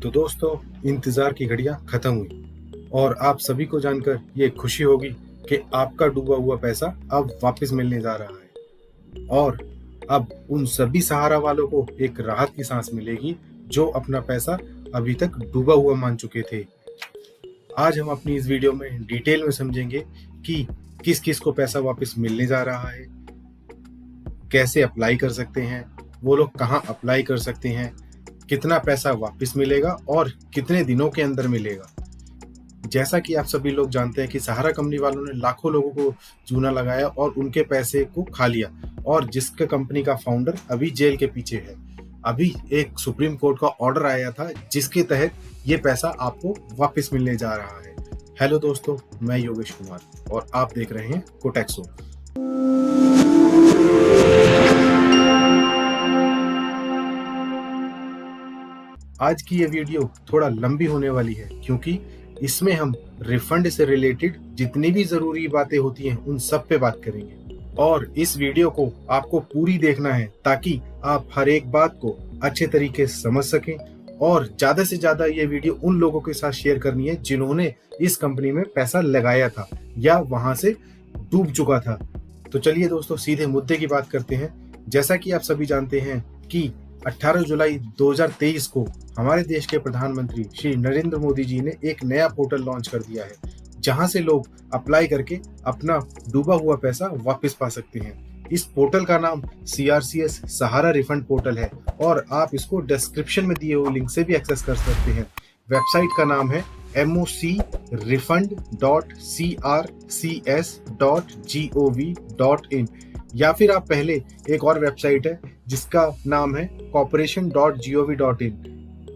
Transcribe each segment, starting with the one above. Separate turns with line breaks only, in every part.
तो दोस्तों, इंतज़ार की घड़ियां खत्म हुई और आप सभी को जानकर ये खुशी होगी कि आपका डूबा हुआ पैसा अब वापस मिलने जा रहा है। और अब उन सभी सहारा वालों को एक राहत की सांस मिलेगी जो अपना पैसा अभी तक डूबा हुआ मान चुके थे। आज हम अपनी इस वीडियो में डिटेल में समझेंगे कि किस किस को पैसा वापस मिलने जा रहा है, कैसे अप्लाई कर सकते हैं, वो लोग कहाँ अप्लाई कर सकते हैं, कितना पैसा वापस मिलेगा और कितने दिनों के अंदर मिलेगा। जैसा कि आप सभी लोग जानते हैं कि सहारा कंपनी वालों ने लाखों लोगों को चूना लगाया और उनके पैसे को खा लिया, और जिसका कंपनी का फाउंडर अभी जेल के पीछे है। अभी एक सुप्रीम कोर्ट का ऑर्डर आया था जिसके तहत ये पैसा आपको वापस मिलने जा रहा है। हेलो दोस्तों, मैं योगेश कुमार और आप देख रहे हैं कोटेक्सो। आज की ये वीडियो थोड़ा लंबी होने वाली है क्योंकि इसमें हम रिफंड से रिलेटेड जितनी भी जरूरी बातें होती हैं उन सब पे बात करेंगे। और इस वीडियो को आपको पूरी देखना है ताकि आप हर एक बात को अच्छे तरीके से समझ सकें, और ज्यादा से ज्यादा ये वीडियो उन लोगों के साथ शेयर करनी है जिन्होंने इस कंपनी में पैसा लगाया था या वहां से डूब चुका था। तो चलिए दोस्तों, सीधे मुद्दे की बात करते हैं। जैसा कि आप सभी जानते हैं कि 18 जुलाई 2023 को हमारे देश के प्रधानमंत्री श्री नरेंद्र मोदी जी ने एक नया पोर्टल लॉन्च कर दिया है जहां से लोग अप्लाई करके अपना डूबा हुआ पैसा वापस पा सकते हैं। इस पोर्टल का नाम CRCS सहारा रिफंड पोर्टल है और आप इसको डिस्क्रिप्शन में दिए हुए लिंक से भी एक्सेस कर सकते हैं। वेबसाइट का नाम है mocrefund.crcs.gov.in, या फिर आप पहले एक और वेबसाइट है जिसका नाम है corporation.gov.in,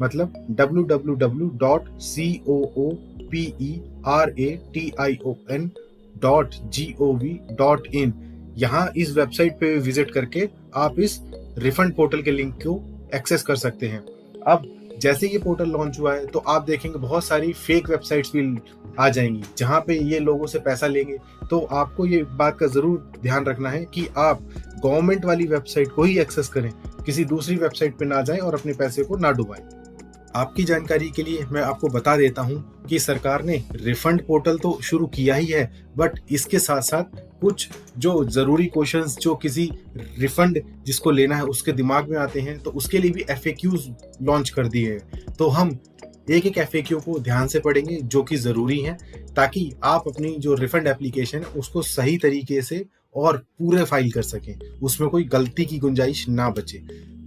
मतलब www.cooperation.gov.in। यहाँ इस वेबसाइट पे विजिट करके आप इस रिफंड पोर्टल के लिंक को एक्सेस कर सकते हैं। अब जैसे ये पोर्टल लॉन्च हुआ है तो आप देखेंगे बहुत सारी फेक वेबसाइट्स भी आ जाएंगी जहां पे ये लोगों से पैसा लेंगे। तो आपको ये बात का जरूर ध्यान रखना है कि आप गवर्नमेंट वाली वेबसाइट को ही एक्सेस करें, किसी दूसरी वेबसाइट पे ना जाएं और अपने पैसे को ना डुबाएं। आपकी जानकारी के लिए मैं आपको बता देता हूं कि सरकार ने रिफंड पोर्टल तो शुरू किया ही है, बट इसके साथ साथ कुछ जो जरूरी क्वेश्चंस जो किसी रिफंड जिसको लेना है उसके दिमाग में आते हैं, तो उसके लिए भी FAQs लॉन्च कर दिए हैं। तो हम एक एक FAQ को ध्यान से पढ़ेंगे जो कि जरूरी हैं, ताकि आप अपनी जो रिफंड एप्लीकेशन है उसको सही तरीके से और पूरे फाइल कर सकें, उसमें कोई गलती की गुंजाइश ना बचे।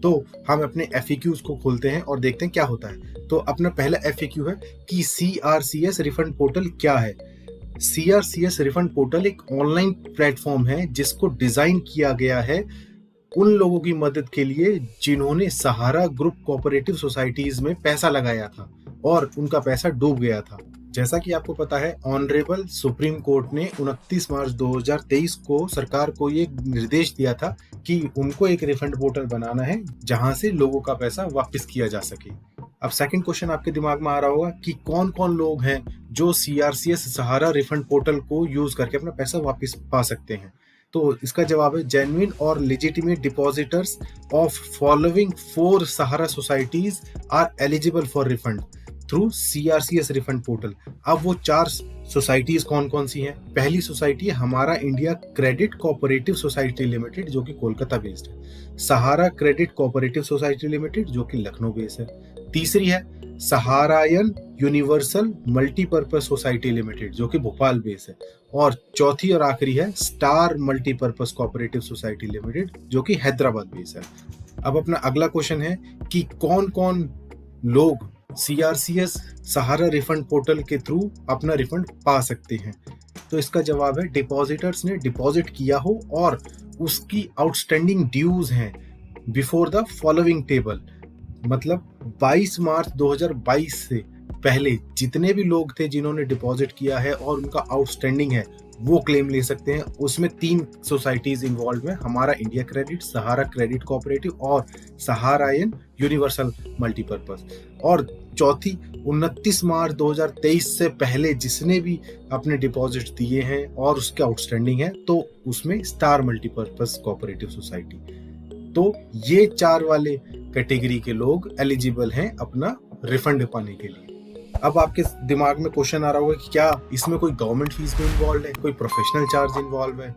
तो हम अपने FAQs को खोलते हैं और देखते हैं क्या होता है। तो अपना पहला FAQ है कि CRCS रिफंड पोर्टल क्या है। CRCS रिफंड पोर्टल एक ऑनलाइन प्लेटफॉर्म है जिसको डिजाइन किया गया है उन लोगों की मदद के लिए जिन्होंने सहारा ग्रुप कोऑपरेटिव सोसाइटीज में पैसा लगाया था और उनका पैसा डूब गया था। जैसा कि आपको पता है, ऑनरेबल सुप्रीम कोर्ट ने 29 मार्च 2023 को सरकार को ये निर्देश दिया था कि उनको एक रिफंड पोर्टल बनाना है जहां से लोगों का पैसा वापस किया जा सके। अब सेकंड क्वेश्चन आपके दिमाग में आ रहा होगा कि कौन कौन लोग हैं जो CRCS सहारा रिफंड पोर्टल को यूज करके अपना पैसा वापस पा सकते हैं। तो इसका जवाब है जेन्युइन और legitimate depositors of following 4 Sahara societies are eligible for refund through CRCS refund portal. अब वो 4 सोसाइटीज कौन कौन सी हैं? पहली सोसाइटी है हमारा India credit cooperative society limited जो कि कोलकाता बेस्ड है। सहारा क्रेडिट कोऑपरेटिव सोसाइटी लिमिटेड जो कि लखनऊ बेस्ड है। तीसरी है सहारायन यूनिवर्सल मल्टीपर्पज सोसाइटी लिमिटेड जो कि भोपाल बेस्ड है। और चौथी और आखिरी है star multipurpose cooperative society limited जो कि हैदराबाद बेस्ड है। अब अपना अगला क्वेश्चन है कि कौन कौन लोग CRCS सहारा रिफंड पोर्टल के थ्रू अपना रिफंड पा सकते हैं। तो इसका जवाब है डिपॉजिटर्स ने डिपॉजिट किया हो और उसकी आउटस्टैंडिंग ड्यूज हैं बिफोर द फॉलोइंग टेबल, मतलब 22 मार्च 2022 से पहले जितने भी लोग थे जिन्होंने डिपॉजिट किया है और उनका आउटस्टैंडिंग है वो क्लेम ले सकते हैं। उसमें 3 सोसाइटीज इन्वॉल्व में, हमारा इंडिया क्रेडिट, सहारा क्रेडिट कोऑपरेटिव और सहारायन यूनिवर्सल मल्टीपर्पज। और चौथी 29 मार्च 2023 से पहले जिसने भी अपने डिपॉजिट दिए हैं और उसके आउटस्टैंडिंग है तो उसमें स्टार मल्टीपर्पज कोऑपरेटिव सोसाइटी। तो ये 4 वाले कैटेगरी के लोग एलिजिबल हैं अपना रिफंड पाने के लिए। अब आपके दिमाग में क्वेश्चन आ रहा होगा कि क्या इसमें कोई गवर्नमेंट फीस भी इन्वॉल्व है, कोई प्रोफेशनल चार्ज इन्वॉल्व है?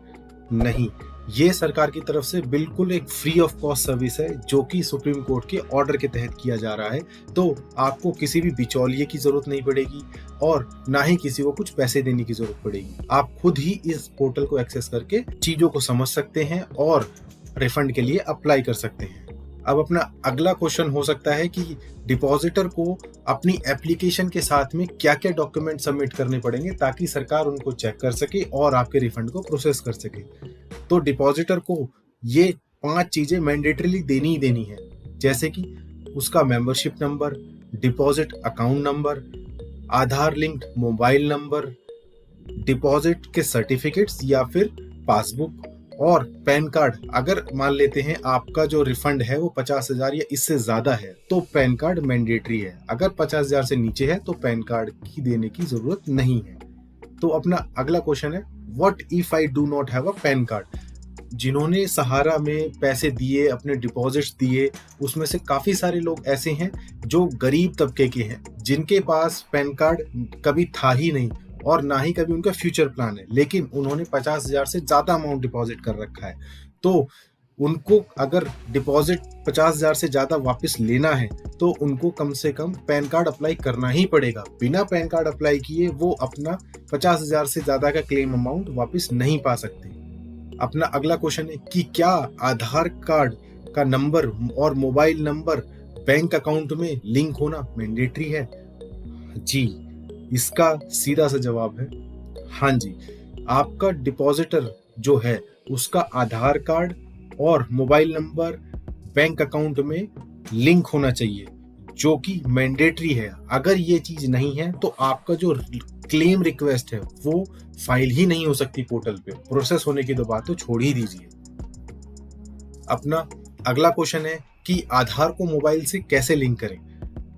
नहीं, ये सरकार की तरफ से बिल्कुल एक फ्री ऑफ कॉस्ट सर्विस है जो कि सुप्रीम कोर्ट के ऑर्डर के तहत किया जा रहा है। तो आपको किसी भी बिचौलिए की जरूरत नहीं पड़ेगी और ना ही किसी को कुछ पैसे देने की जरूरत पड़ेगी। आप खुद ही इस पोर्टल को एक्सेस करके चीजों को समझ सकते हैं और रिफंड के लिए अप्लाई कर सकते हैं। अब अपना अगला क्वेश्चन हो सकता है कि डिपॉजिटर को अपनी एप्लीकेशन के साथ में क्या क्या डॉक्यूमेंट सबमिट करने पड़ेंगे ताकि सरकार उनको चेक कर सके और आपके रिफंड को प्रोसेस कर सके। तो डिपॉजिटर को ये 5 चीजें मैंडेटरीली देनी ही देनी है, जैसे कि उसका membership number, deposit account number, Aadhaar linked mobile number, deposit के सर्टिफिकेट्स या फिर पासबुक और पैन कार्ड। अगर मान लेते हैं आपका जो रिफंड है वो 50,000 या इससे ज्यादा है तो पैन कार्ड मैंडेटरी है। अगर 50,000 से नीचे है तो पैन कार्ड की देने की जरूरत नहीं है। तो अपना अगला क्वेश्चन है, what if I do not have a pan card? जिन्होंने सहारा में पैसे दिए, अपने डिपॉजिट्स दिए, उसमें से काफी सारे लोग ऐसे हैं जो गरीब तबके के हैं, जिनके पास पैन कार्ड कभी था ही नहीं और ना ही कभी उनका फ्यूचर प्लान है, लेकिन उन्होंने 50,000 से ज्यादा अमाउंट डिपॉजिट कर रखा है। तो उनको अगर डिपॉजिट 50,000 से ज्यादा वापस लेना है तो उनको कम से कम पैन कार्ड अप्लाई करना ही पड़ेगा। बिना पैन कार्ड अप्लाई किए वो अपना 50,000 से ज्यादा का क्लेम अमाउंट वापस नहीं पा सकते। अपना अगला क्वेश्चन है कि क्या आधार कार्ड का नंबर और मोबाइल नंबर बैंक अकाउंट में लिंक होना मैंडेटरी है? जी, इसका सीधा सा जवाब है हाँ जी। आपका डिपॉजिटर जो है उसका आधार कार्ड और मोबाइल नंबर बैंक अकाउंट में लिंक होना चाहिए, जो कि मैंडेटरी है। अगर ये चीज नहीं है तो आपका जो क्लेम रिक्वेस्ट है वो फाइल ही नहीं हो सकती पोर्टल पे। प्रोसेस होने की तो बात तो छोड़ ही दीजिए। अपना अगला क्वेश्चन है कि आधार को मोबाइल से कैसे लिंक करें?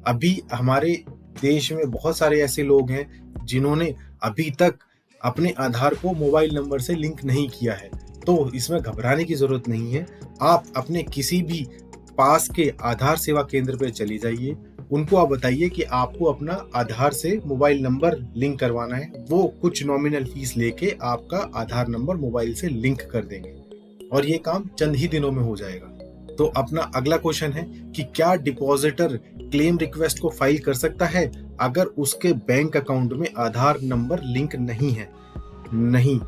अभी हमारे देश में बहुत सारे ऐसे लोग हैं जिन्होंने अभी तक अपने आधार को मोबाइल नंबर से लिंक नहीं किया है, तो इसमें घबराने की जरूरत नहीं है। आप अपने किसी भी पास के आधार सेवा केंद्र पे चली जाइए, उनको आप बताइए कि आपको अपना आधार से मोबाइल नंबर लिंक करवाना है। वो कुछ नॉमिनल फीस लेके आपका आधार नंबर मोबाइल से लिंक कर देंगे और ये काम चंद ही दिनों में हो जाएगा। तो अपना अगला क्वेश्चन है कि क्या डिपॉजिटर क्लेम रिक्वेस्ट को फाइल कर सकता है अगर उसके बैंक अकाउंट में आधार नंबर लिंक नहीं है? नहीं,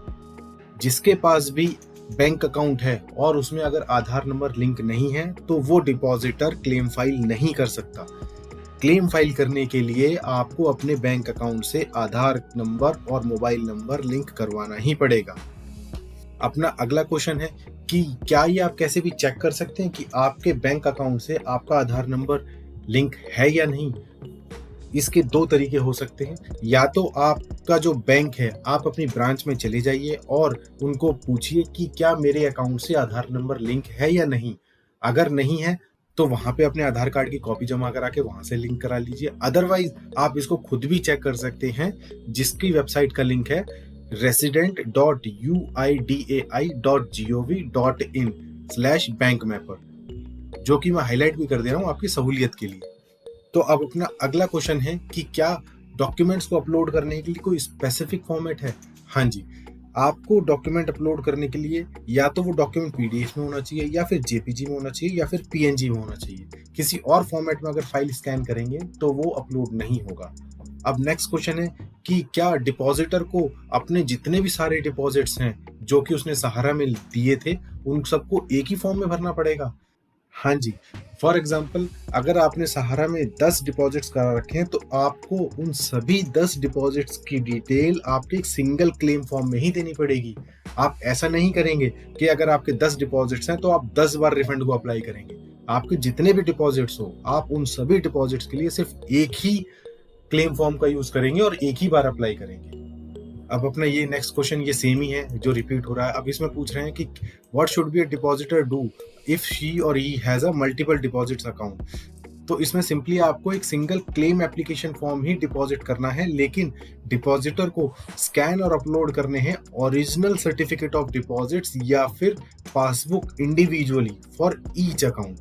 जिसके पास भी बैंक अकाउंट है और उसमें अगर आधार नंबर लिंक नहीं है तो वो डिपॉजिटर क्लेम फाइल नहीं कर सकता। क्लेम फाइल करने के लिए आपको अपने बैंक अकाउंट से आधार नंबर और मोबाइल नंबर लिंक करवाना ही पड़ेगा। अपना अगला क्वेश्चन है कि क्या ये आप कैसे भी चेक कर सकते हैं कि आपके बैंक अकाउंट से आपका आधार नंबर लिंक है या नहीं? इसके 2 तरीके हो सकते हैं। या तो आपका जो बैंक है, आप अपनी ब्रांच में चले जाइए और उनको पूछिए कि क्या मेरे अकाउंट से आधार नंबर लिंक है या नहीं। अगर नहीं है तो वहां पे अपने आधार कार्ड की कॉपी जमा करा के वहां से लिंक करा लीजिए। अदरवाइज आप इसको खुद भी चेक कर सकते हैं, जिसकी वेबसाइट का लिंक है resident.uidai.gov.in/bankmapper, जो कि मैं हाईलाइट भी कर दे रहा हूँ आपकी सहूलियत के लिए। तो अब अपना अगला क्वेश्चन है कि क्या डॉक्यूमेंट्स को अपलोड करने के लिए कोई स्पेसिफिक फॉर्मेट है? हाँ जी, आपको डॉक्यूमेंट अपलोड करने के लिए या तो वो डॉक्यूमेंट पीडीएफ में होना चाहिए या फिर जेपीजी में होना चाहिए या फिर पीएनजी में होना चाहिए। किसी और फॉर्मेट में अगर फाइल स्कैन करेंगे तो वो अपलोड नहीं होगा। अब नेक्स्ट क्वेश्चन है कि क्या डिपॉजिटर को अपने जितने भी सारे डिपॉजिट्स हैं जो कि उसने सहारा में दिए थे उन सबको एक ही फॉर्म में भरना पड़ेगा? हाँ जी, फॉर एग्जाम्पल अगर आपने सहारा में 10 डिपॉजिट्स करा रखे हैं तो आपको उन सभी 10 डिपॉजिट्स की डिटेल आपके एक सिंगल क्लेम फॉर्म में ही देनी पड़ेगी। आप ऐसा नहीं करेंगे कि अगर आपके 10 डिपॉजिट्स हैं तो आप 10 बार रिफंड को अप्लाई करेंगे। आपके जितने भी डिपॉजिट्स हो, आप उन सभी डिपॉजिट्स के लिए सिर्फ एक ही क्लेम फॉर्म का यूज करेंगे और एक ही बार अप्लाई करेंगे। अब अपना ये नेक्स्ट क्वेश्चन ये सेम ही है जो रिपीट हो रहा है। अब इसमें पूछ रहे हैं कि what should be a depositor do if she or he has a multiple deposits account? तो इसमें सिंपली आपको एक सिंगल क्लेम एप्लीकेशन फॉर्म ही डिपॉजिट करना है, लेकिन डिपॉजिटर को स्कैन और अपलोड करने हैं ओरिजिनल सर्टिफिकेट ऑफ डिपॉजिट्स या फिर passbook individually for each account.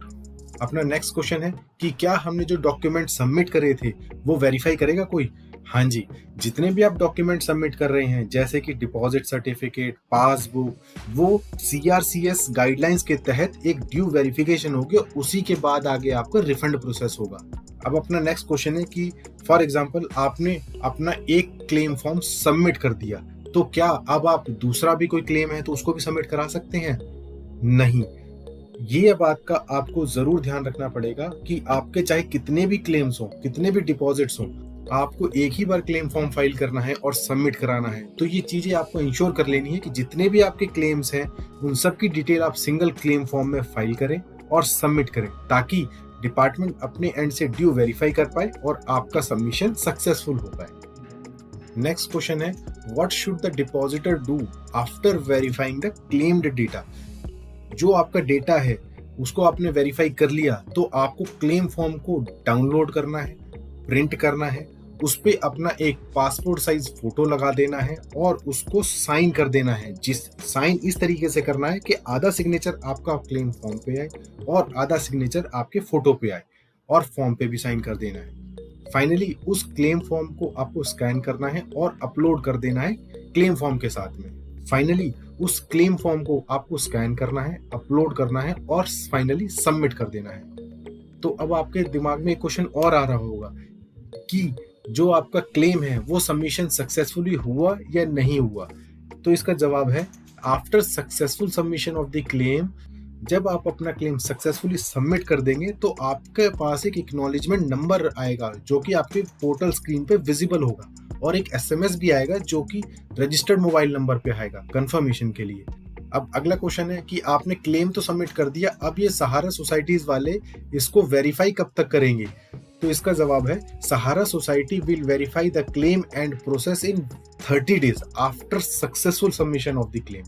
अपना नेक्स्ट क्वेश्चन है कि क्या हमने जो डॉक्यूमेंट सबमिट करे थे वो वेरीफाई करेगा कोई? हाँ जी, जितने भी आप डॉक्यूमेंट सबमिट कर रहे हैं जैसे कि डिपॉजिट सर्टिफिकेट, पासबुक, वो सीआरसीएस गाइडलाइंस के तहत एक ड्यू वेरिफिकेशन होगी, उसी के बाद आगे आपका रिफंड प्रोसेस होगा। अब अपना नेक्स्ट क्वेश्चन है कि फॉर एग्जांपल आपने अपना एक क्लेम फॉर्म सबमिट कर दिया, तो क्या अब आप दूसरा भी कोई क्लेम है तो उसको भी सबमिट करा सकते हैं? नहीं। ये बात का आपको जरूर ध्यान रखना पड़ेगा कि आपके चाहे कितने भी क्लेम्स हो, कितने भी डिपॉजिट्स हो, आपको एक ही बार क्लेम फॉर्म फाइल करना है और सबमिट कराना है। तो ये चीजें आपको इंश्योर कर लेनी है कि जितने भी आपके क्लेम्स हैं उन सब की डिटेल आप सिंगल क्लेम फॉर्म में फाइल करें और सबमिट करें, ताकि डिपार्टमेंट अपने एंड से ड्यू वेरीफाई कर पाए और आपका सबमिशन सक्सेसफुल हो पाए। नेक्स्ट क्वेश्चन है, what should the depositor do after verifying the claimed data? जो आपका डेटा है उसको आपने वेरीफाई कर लिया, तो आपको क्लेम फॉर्म को डाउनलोड करना है, प्रिंट करना है, उस पे अपना एक पासपोर्ट साइज फोटो लगा देना है और उसको साइन कर देना है। साइन इस तरीके से करना है कि आधा सिग्नेचर आपका क्लेम फॉर्म पे आए और आधा सिग्नेचर आपके फोटो पे आए, और फॉर्म पे भी साइन कर देना है। फाइनली उस क्लेम फॉर्म को आपको स्कैन करना है और अपलोड कर देना है क्लेम फॉर्म के साथ में। फाइनली उस क्लेम फॉर्म को आपको स्कैन करना है, अपलोड करना है और फाइनली सबमिट कर देना है। तो अब आपके दिमाग में एक क्वेश्चन और आ रहा होगा कि जो आपका क्लेम है वो सबमिशन सक्सेसफुली हुआ या नहीं हुआ? तो इसका जवाब है, after successful submission of the claim, जब आप अपना क्लेम सक्सेसफुली सबमिट कर देंगे तो आपके पास एक एक्नॉलेजमेंट नंबर आएगा जो कि आपके पोर्टल स्क्रीन पे विजिबल होगा, और एक एसएमएस भी आएगा जो कि रजिस्टर्ड मोबाइल नंबर पे आएगा कंफर्मेशन के लिए। अब अगला क्वेश्चन है कि आपने क्लेम तो सबमिट कर दिया, अब ये सहारा सोसाइटीज वाले इसको वेरीफाई कब तक करेंगे? तो इसका जवाब है, Sahara society will verify the claim and process in 30 days after successful submission of the claim.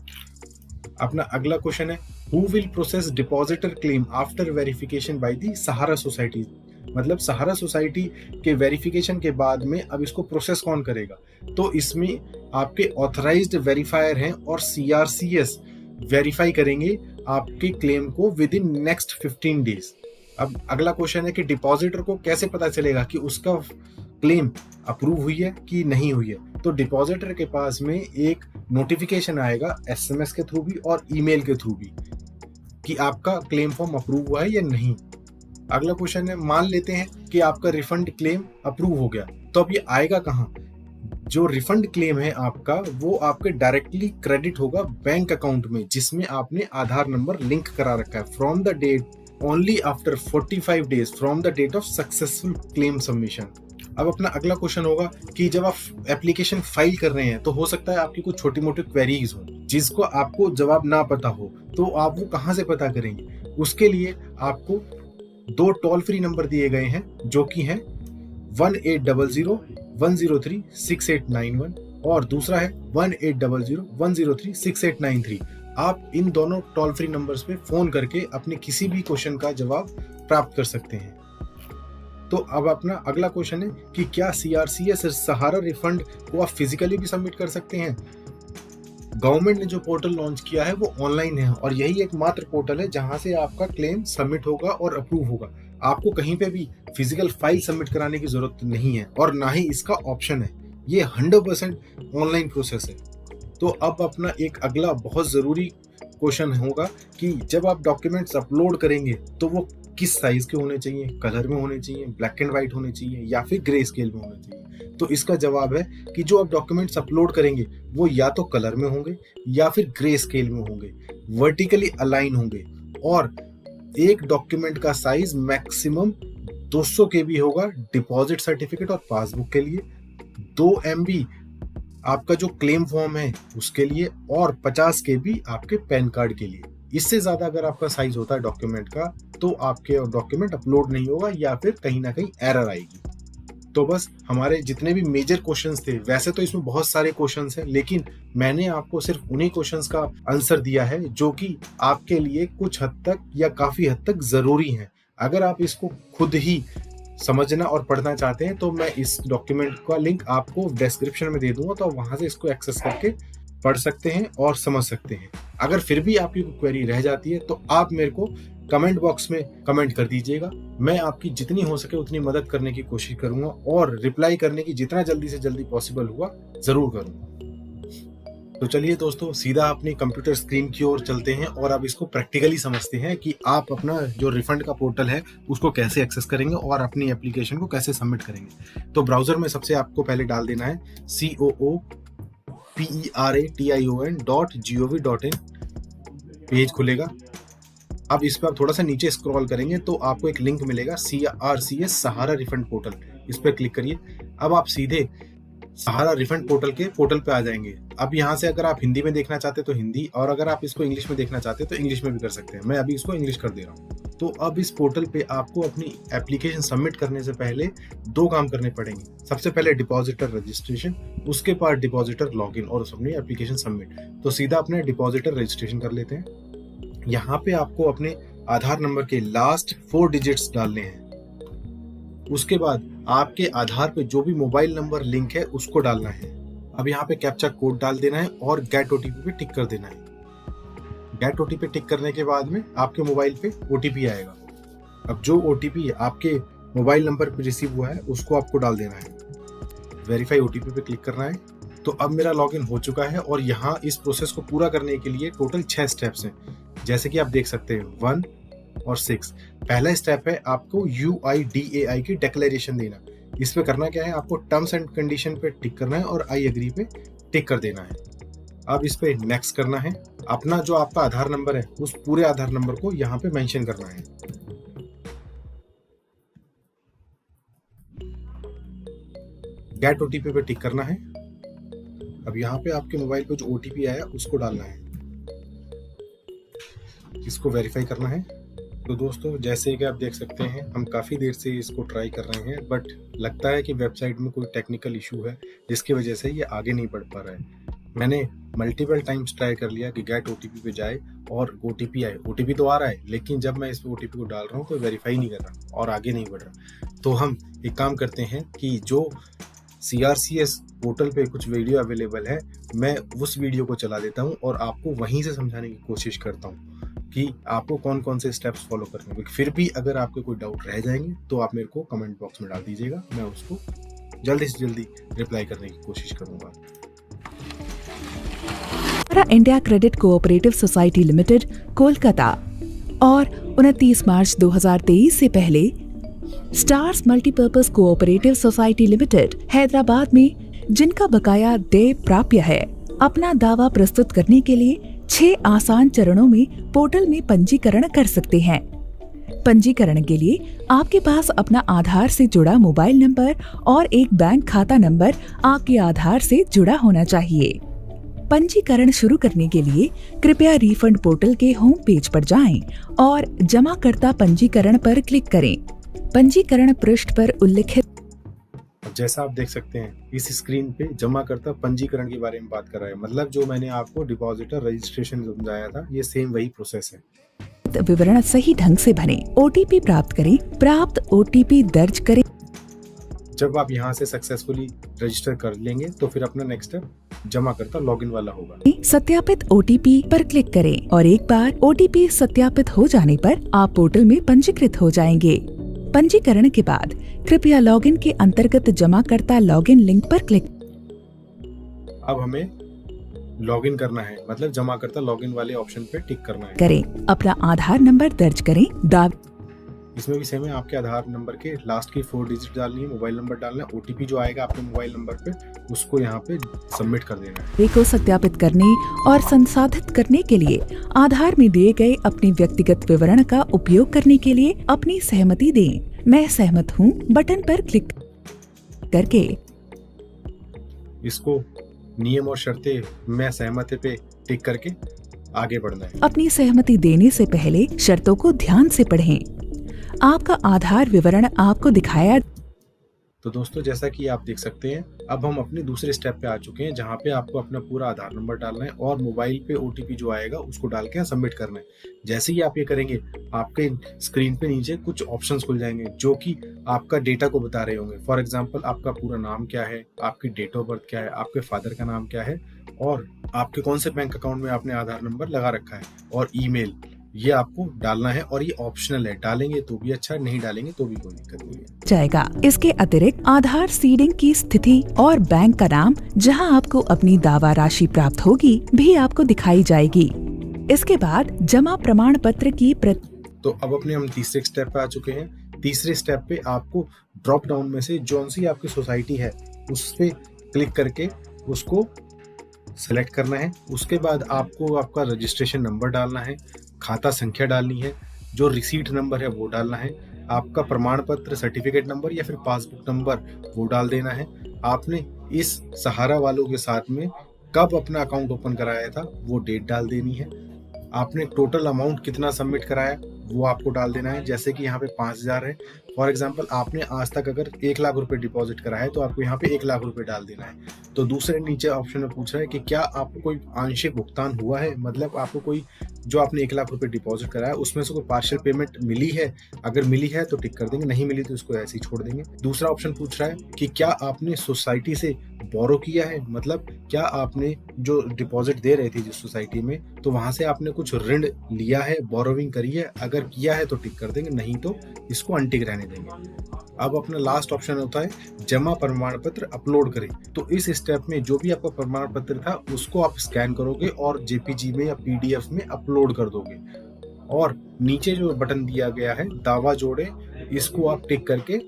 अपना अगला क्वेश्चन है, who will process depositor claim after verification by the Sahara society? मतलब सहारा सोसाइटी के वेरिफिकेशन के बाद में अब इसको प्रोसेस कौन करेगा? तो इसमें आपके ऑथराइज्ड वेरीफायर हैं और सीआरसीएस वेरीफाई करेंगे आपके क्लेम को विद इन नेक्स्ट 15 days। अब अगला क्वेश्चन है कि डिपॉजिटर को कैसे पता चलेगा कि उसका क्लेम अप्रूव हुई है कि नहीं हुई है? तो डिपॉजिटर के पास में एक नोटिफिकेशन आएगा एसएमएस के थ्रू भी और ईमेल के थ्रू भी कि आपका क्लेम फॉर्म अप्रूव हुआ है या नहीं। अगला क्वेश्चन है, मान लेते हैं कि आपका रिफंड क्लेम अप्रूव हो गया, तो अब ये आएगा कहाँ? जो रिफंड क्लेम है आपका वो आपके डायरेक्टली क्रेडिट होगा बैंक अकाउंट में, जिसमें आपने आधार नंबर लिंक करा रखा है, from the date only after 45 days from the date of successful claim submission. अब अपना अगला क्वेश्चन होगा कि जब आप एप्लीकेशन फाइल कर रहे हैं तो हो सकता है आपकी कुछ छोटी मोटी क्वेरीज हो जिसको आपको जवाब ना पता हो, तो आप वो कहाँ से पता करेंगे? उसके लिए आपको 2 टोल फ्री नंबर दिए गए हैं जो कि हैं 1800-103-6891 और दूसरा है 1800-103-6893। आप इन दोनों टोल फ्री नंबर्स पे फोन करके अपने किसी भी क्वेश्चन का जवाब प्राप्त कर सकते हैं। तो अब अपना अगला क्वेश्चन है कि क्या सीआरसीएस सहारा रिफंड को आप फिजिकली भी सबमिट कर सकते हैं? गवर्नमेंट ने जो पोर्टल लॉन्च किया है वो ऑनलाइन है और यही एकमात्र पोर्टल है जहां से आपका क्लेम सबमिट होगा और अप्रूव होगा। आपको कहीं पे भी फिजिकल फाइल सबमिट कराने की जरूरत नहीं है और ना ही इसका ऑप्शन है, ये 100% ऑनलाइन प्रोसेस है। तो अब अपना एक अगला बहुत जरूरी क्वेश्चन होगा कि जब आप डॉक्यूमेंट्स अपलोड करेंगे तो वो किस साइज के होने चाहिए? कलर में होने चाहिए, ब्लैक एंड व्हाइट होने चाहिए या फिर ग्रे स्केल में होने चाहिए? तो इसका जवाब है कि जो आप डॉक्यूमेंट्स अपलोड करेंगे वो या तो कलर में होंगे या फिर ग्रे स्केल में होंगे, वर्टिकली अलाइन होंगे, और एक डॉक्यूमेंट का साइज मैक्सिमम 200 KB होगा डिपॉजिट सर्टिफिकेट और पासबुक के लिए, 2 MB आपका जो क्लेम फॉर्म है उसके लिए, और 50 KB आपके पैन कार्ड के लिए। इससे ज्यादा अगर आपका साइज होता है डॉक्यूमेंट का तो आपके डॉक्यूमेंट अपलोड नहीं होगा या फिर कहीं ना कहीं एरर आएगी। तो बस हमारे जितने भी मेजर क्वेश्चंस थे, वैसे तो इसमें बहुत सारे क्वेश्चंस हैं, लेकिन मैंने आपको सिर्फ उन्हीं क्वेश्चंस का आंसर दिया है जो कि आपके लिए कुछ हद तक या काफी हद तक जरूरी है। अगर आप इसको खुद ही समझना और पढ़ना चाहते हैं तो मैं इस डॉक्यूमेंट का लिंक आपको डिस्क्रिप्शन में दे दूंगा, तो वहां से इसको एक्सेस करके पढ़ सकते हैं और समझ सकते हैं। अगर फिर भी आपकी कोई क्वेरी रह जाती है तो आप मेरे को कमेंट बॉक्स में कमेंट कर दीजिएगा। मैं आपकी जितनी हो सके उतनी मदद करने की कोशिश करूंगा और रिप्लाई करने की जितना जल्दी से जल्दी पॉसिबल हुआ जरूर करूंगा। तो चलिए दोस्तों, सीधा अपनी कंप्यूटर स्क्रीन की ओर चलते हैं और अब इसको प्रैक्टिकली समझते हैं कि आप अपना जो रिफंड का पोर्टल है उसको कैसे एक्सेस करेंगे और अपनी एप्लीकेशन को कैसे सबमिट करेंगे। तो ब्राउजर में सबसे आपको पहले डाल देना है COOPERATION.gov.in। पेज खुलेगा। अब इस पर आप थोड़ा सा नीचे स्क्रॉल करेंगे तो आपको एक लिंक मिलेगा CRCS सहारा रिफंड पोर्टल। इस पर क्लिक करिए। अब आप सीधे सहारा रिफंड पोर्टल के पोर्टल पे आ जाएंगे। अब यहाँ से अगर आप हिंदी में देखना चाहते तो हिंदी, और अगर आप इसको इंग्लिश में देखना चाहते तो इंग्लिश में भी कर सकते हैं। मैं अभी इसको इंग्लिश कर दे रहा हूँ। तो अब इस पोर्टल पे आपको अपनी एप्लीकेशन सबमिट करने से पहले 2 काम करने पड़ेंगे। सबसे पहले डिपॉजिटर रजिस्ट्रेशन, उसके बाद डिपॉजिटर लॉगिन और अपनी एप्लीकेशन सबमिट। तो सीधा अपने डिपॉजिटर रजिस्ट्रेशन कर लेते हैं। यहाँ पे आपको अपने आधार नंबर के लास्ट 4 डिजिट्स डालने हैं। उसके बाद आपके आधार पे जो भी मोबाइल नंबर लिंक है उसको डालना है। अब यहाँ पे कैप्चा कोड डाल देना है और गेट ओटीपी पे टिक कर देना है। गेट ओटीपी टिक करने के बाद में आपके मोबाइल पे ओटीपी आएगा। अब जो ओटीपी आपके मोबाइल नंबर पे रिसीव हुआ है उसको आपको डाल देना है। वेरीफाई ओटीपी पे क्लिक करना है। तो अब मेरा लॉगिन हो चुका है और यहाँ इस प्रोसेस को पूरा करने के लिए टोटल 6 स्टेप्स हैं। जैसे कि आप देख सकते हैं 1 और 6। पहला स्टेप है आपको UIDAI की डिक्लेरेशन देना। इस पे करना क्या है, आपको टर्म्स एंड कंडीशन पे टिक करना है और आई एग्री पे टिक कर देना है। अब इस पे नेक्स्ट करना है। अपना जो आपका आधार नंबर है उस पूरे आधार नंबर को यहाँ पे मेंशन करना है। गेट ओटीपी पे टिक करना है। अब यहाँ पे आपके मोबाइल पे जो ओटीपी आया उसको डालना है। इसको वेरीफाई करना है। तो दोस्तों, जैसे कि आप देख सकते हैं हम काफ़ी देर से इसको ट्राई कर रहे हैं, बट लगता है कि वेबसाइट में कोई टेक्निकल इशू है जिसकी वजह से ये आगे नहीं बढ़ पा रहा है। मैंने मल्टीपल टाइम्स ट्राई कर लिया कि गेट ओटीपी पे जाए और ओटीपी आए। ओटीपी तो आ रहा है लेकिन जब मैं इस ओटीपी को डाल रहा हूँ तो वेरीफाई नहीं कर रहा और आगे नहीं बढ़ रहा। तो हम एक काम करते हैं कि जो CRCS पोर्टल पे कुछ वीडियो अवेलेबल है, मैं उस वीडियो को चला देता हूँ और आपको वहीं से समझाने की कोशिश करता हूँ कि आपको कौन कौन से स्टेप्स फॉलो करने हैं। फिर भी अगर आपके कोई डाउट रह जाएंगे तो आप मेरे को कमेंट बॉक्स में डाल दीजिएगा। मैं उसको जल्दी से जल्दी रिप्लाई करने की कोशिश करूँगा।
India credit cooperative society limited Kolkata और 29 मार्च 2023 से पहले stars multipurpose cooperative society limited Hyderabad में जिनका बकाया देय प्राप्य है, अपना दावा प्रस्तुत करने के लिए 6 आसान चरणों में पोर्टल में पंजीकरण कर सकते हैं। पंजीकरण के लिए आपके पास अपना आधार से जुड़ा मोबाइल नंबर और एक बैंक खाता नंबर आपके आधार से जुड़ा होना चाहिए। पंजीकरण शुरू करने के लिए कृपया रिफंड पोर्टल के होम पेज पर जाएं और जमाकर्ता पंजीकरण पर क्लिक करें। पंजीकरण पृष्ठ पर उल्लिखित
जैसा आप देख सकते हैं इस स्क्रीन पे जमाकर्ता पंजीकरण के बारे में बात कर रहा है। मतलब जो मैंने आपको डिपॉजिटर रजिस्ट्रेशन समझाया था, ये सेम वही प्रोसेस है।
विवरण सही ढंग से भरें। ओटीपी प्राप्त करें। प्राप्त ओटीपी दर्ज करें।
जब आप यहाँ से सक्सेसफुली रजिस्टर कर लेंगे तो फिर अपना नेक्स्ट स्टेप जमाकर्ता लॉगिन वाला होगा।
सत्यापित ओटीपी पर क्लिक करें और एक बार ओटीपी सत्यापित हो जाने पर आप पोर्टल में पंजीकृत हो जाएंगे। पंजीकरण के बाद कृपया लॉगिन के अंतर्गत जमाकर्ता लॉगिन लिंक पर क्लिक
अब हमें लॉगिन करना है, मतलब जमाकर्ता लॉगिन वाले ऑप्शन पे टिक करना है।
करें। अपना आधार नंबर दर्ज करें।
इसमें भी सेम है, आपके आधार नंबर के लास्ट की 4 डिजिट डालनी है, मोबाइल नंबर डालना है, ओटीपी जो आएगा आपके मोबाइल नंबर पे उसको यहाँ पे सबमिट कर देना है।
को सत्यापित करने और संसाधित करने के लिए आधार में दिए गए अपने व्यक्तिगत विवरण का उपयोग करने के लिए अपनी सहमति दें। मैं सहमत हूँ बटन पर क्लिक करके
इसको नियम और शर्तें मैं सहमत पे टिक करके आगे बढ़ना है।
अपनी सहमति देने से पहले शर्तों को ध्यान से पढ़ें। आपका आधार विवरण आपको दिखाया।
तो दोस्तों, जैसा कि आप देख सकते हैं अब हम अपने दूसरे स्टेप पे आ चुके हैं, जहाँ पे आपको अपना पूरा आधार नंबर डालना है और मोबाइल पे ओटीपी जो आएगा उसको डाल के सबमिट करना है। जैसे ही आप ये करेंगे आपके स्क्रीन पे नीचे कुछ ऑप्शंस खुल जाएंगे जो कि आपका डेटा को बता रहे होंगे। फॉर एग्जाम्पल, आपका पूरा नाम क्या है, आपकी डेट ऑफ बर्थ क्या है, आपके फादर का नाम क्या है और आपके कौन से बैंक अकाउंट में आपने आधार नंबर लगा रखा है और ईमेल। ये आपको डालना है और ये ऑप्शनल है, डालेंगे तो भी अच्छा, नहीं डालेंगे तो भी कोई दिक्कत नहीं है।
जाएगा। इसके अतिरिक्त आधार सीडिंग की स्थिति और बैंक का नाम जहां आपको अपनी दावा राशि प्राप्त होगी भी आपको दिखाई जाएगी। इसके बाद जमा प्रमाण पत्र की
तो अब अपने हम तीसरे स्टेप पे आ चुके हैं। तीसरे स्टेप पे आपको ड्रॉप डाउन में से जो सी आपकी सोसाइटी है उस पे क्लिक करके उसको सेलेक्ट करना है। उसके बाद आपको आपका रजिस्ट्रेशन नंबर डालना है, खाता संख्या डालनी है, जो रिसीट नंबर है वो डालना है, आपका प्रमाण पत्र सर्टिफिकेट नंबर या फिर पासबुक नंबर वो डाल देना है। आपने इस सहारा वालों के साथ में कब अपना अकाउंट ओपन कराया था वो डेट डाल देनी है। आपने टोटल अमाउंट कितना सबमिट कराया वो आपको डाल देना है। जैसे कि यहाँ पे 5,000 है, फॉर एग्जांपल आपने आज तक अगर 1 लाख रुपए डिपॉजिट करा है तो आपको यहाँ पे 1 लाख रुपए डाल देना है। तो दूसरे नीचे ऑप्शन में पूछ रहा है कि क्या आपको कोई आंशिक भुगतान हुआ है, मतलब आपको कोई जो आपने 1 लाख रुपए डिपॉजिट कराया उसमें से कोई पार्शियल पेमेंट मिली है। अगर मिली है तो टिक कर देंगे, नहीं मिली तो उसको ऐसे ही छोड़ देंगे। दूसरा ऑप्शन पूछ रहा है कि क्या आपने सोसाइटी से बोरो किया है, मतलब क्या आपने जो डिपॉजिट दे रहे थे जिस सोसाइटी में तो वहां से आपने कुछ ऋण लिया है, बोरोविंग करी है। अगर किया है तो टिक कर देंगे, नहीं तो इसको अनटिक रहने देंगे। अब अपना लास्ट ऑप्शन होता है जमा प्रमाण पत्र अपलोड करें। तो इस स्टेप में जो भी आपका प्रमाण पत्र था उसको आप स्कैन करोगे और जेपीजी में या पीडीएफ में अपलोड कर दोगे और नीचे जो बटन दिया गया है दावा जोड़े, इसको आप टिक करके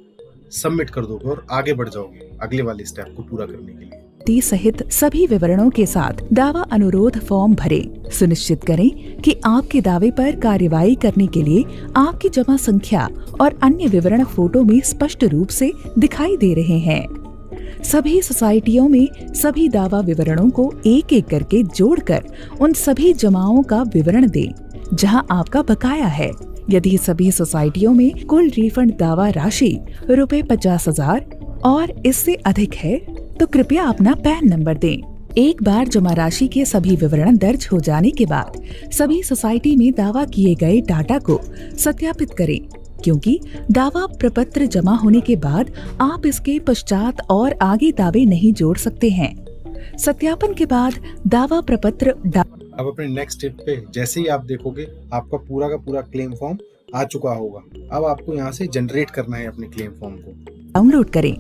सबमिट कर दोगे और आगे बढ़ जाओगे अगले वाले स्टेप को पूरा करने के लिए।
सहित सभी विवरणों के साथ दावा अनुरोध फॉर्म भरें। सुनिश्चित करें कि आपके दावे पर कार्यवाही करने के लिए आपकी जमा संख्या और अन्य विवरण फोटो में स्पष्ट रूप से दिखाई दे रहे हैं। सभी सोसाइटियों में सभी दावा विवरणों को एक एक करके जोड़कर उन सभी जमाओं का विवरण दें जहां आपका बकाया है। यदि सभी सोसाइटियों में कुल रिफंड दावा राशि रुपए 50,000 और इससे अधिक है तो कृपया अपना पैन नंबर दें। एक बार जमा राशि के सभी विवरण दर्ज हो जाने के बाद सभी सोसाइटी में दावा किए गए डाटा को सत्यापित करें, क्योंकि दावा प्रपत्र जमा होने के बाद आप इसके पश्चात और आगे दावे नहीं जोड़ सकते हैं। सत्यापन के बाद दावा प्रपत्र
अब अपने नेक्स्ट स्टेप पे जैसे ही आप देखोगे आपका पूरा का पूरा क्लेम फॉर्म आ चुका होगा। अब आपको यहाँ से जनरेट करना है अपने क्लेम फॉर्म को।
डाउनलोड करें,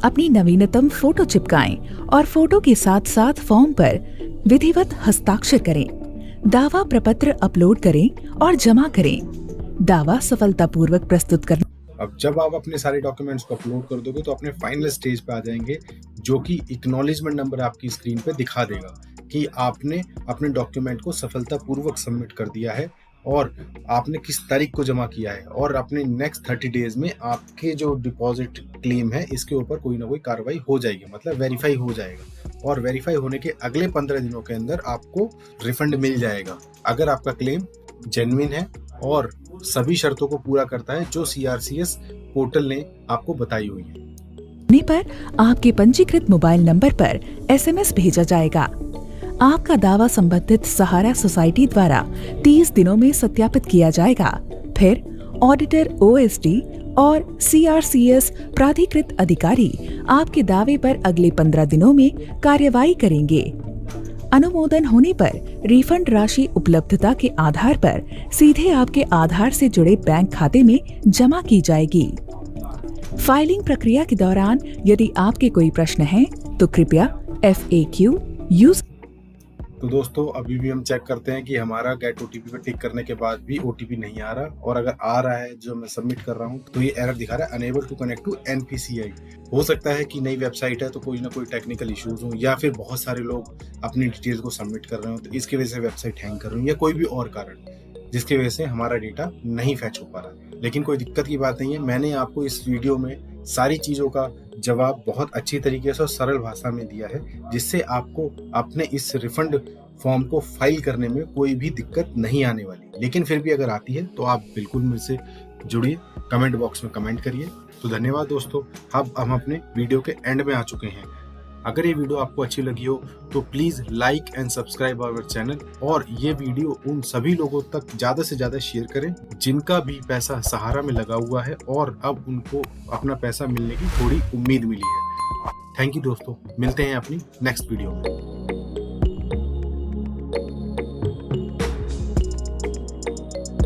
अपनी नवीनतम फोटो चिपकाएं और फोटो के साथ साथ फॉर्म पर विधिवत हस्ताक्षर करें। दावा प्रपत्र अपलोड करें और जमा करें। दावा सफलतापूर्वक प्रस्तुत करना।
अब जब आप अपने सारे डॉक्यूमेंट्स को अपलोड कर दोगे तो अपने फाइनल स्टेज पे आ जाएंगे, जो कि एक्नॉलेजमेंट नंबर आपकी स्क्रीन पे दिखा देगा कि आपने अपने डॉक्यूमेंट को सफलतापूर्वक सबमिट कर दिया है और आपने किस तारीख को जमा किया है। और अपने नेक्स्ट 30 डेज में आपके जो डिपॉजिट क्लेम है इसके ऊपर कोई ना कोई कार्रवाई हो जाएगी, मतलब वेरीफाई हो जाएगा। और वेरीफाई होने के अगले 15 दिनों के अंदर आपको रिफंड मिल जाएगा, अगर आपका क्लेम जेन्युइन है और सभी शर्तों को पूरा करता है जो CRCS पोर्टल ने आपको बताई हुई है।
पर आपके पंजीकृत मोबाइल नंबर पर SMS भेजा जाएगा। आपका दावा संबंधित सहारा सोसाइटी द्वारा 30 दिनों में सत्यापित किया जाएगा। फिर ऑडिटर OSD और CRCS प्राधिकृत अधिकारी आपके दावे पर अगले 15 दिनों में कार्यवाही करेंगे। अनुमोदन होने पर रिफंड राशि उपलब्धता के आधार पर सीधे आपके आधार से जुड़े बैंक खाते में जमा की जाएगी। फाइलिंग प्रक्रिया के दौरान यदि आपके कोई प्रश्न हैं, तो कृपया FAQ यूज।
तो दोस्तों अभी भी हम चेक करते हैं कि हमारा गेट OTP पे टिक करने के बाद भी OTP नहीं आ रहा, और अगर आ रहा है जो मैं सबमिट कर रहा हूँ तो ये एरर दिखा रहा है unable to connect to NPCI। हो सकता है कि नई वेबसाइट है तो कोई ना कोई टेक्निकल इश्यूज हो, या फिर बहुत सारे लोग अपनी डिटेल्स को सबमिट कर रहे हो तो इसकी वजह से वेबसाइट हैंग कर रही है, या कोई भी और कारण जिसकी वजह से हमारा डेटा नहीं फैच हो पा रहा। लेकिन कोई दिक्कत की बात नहीं है, मैंने आपको इस वीडियो में सारी चीज़ों का जवाब बहुत अच्छी तरीके से और सरल भाषा में दिया है, जिससे आपको अपने इस रिफंड फॉर्म को फाइल करने में कोई भी दिक्कत नहीं आने वाली। लेकिन फिर भी अगर आती है तो आप बिल्कुल मुझसे जुड़िए, कमेंट बॉक्स में कमेंट करिए। तो धन्यवाद दोस्तों, अब हम अपने वीडियो के एंड में आ चुके हैं। अगर ये वीडियो आपको अच्छी लगी हो तो please like and subscribe our channel, और ये वीडियो उन सभी लोगों तक ज़्यादा से ज़्यादा शेयर करें जिनका भी पैसा सहारा में लगा हुआ है और अब उनको अपना पैसा मिलने की थोड़ी उम्मीद मिली है। थैंक यू दोस्तों, मिलते हैं अपनी नेक्स्ट वीडियो में।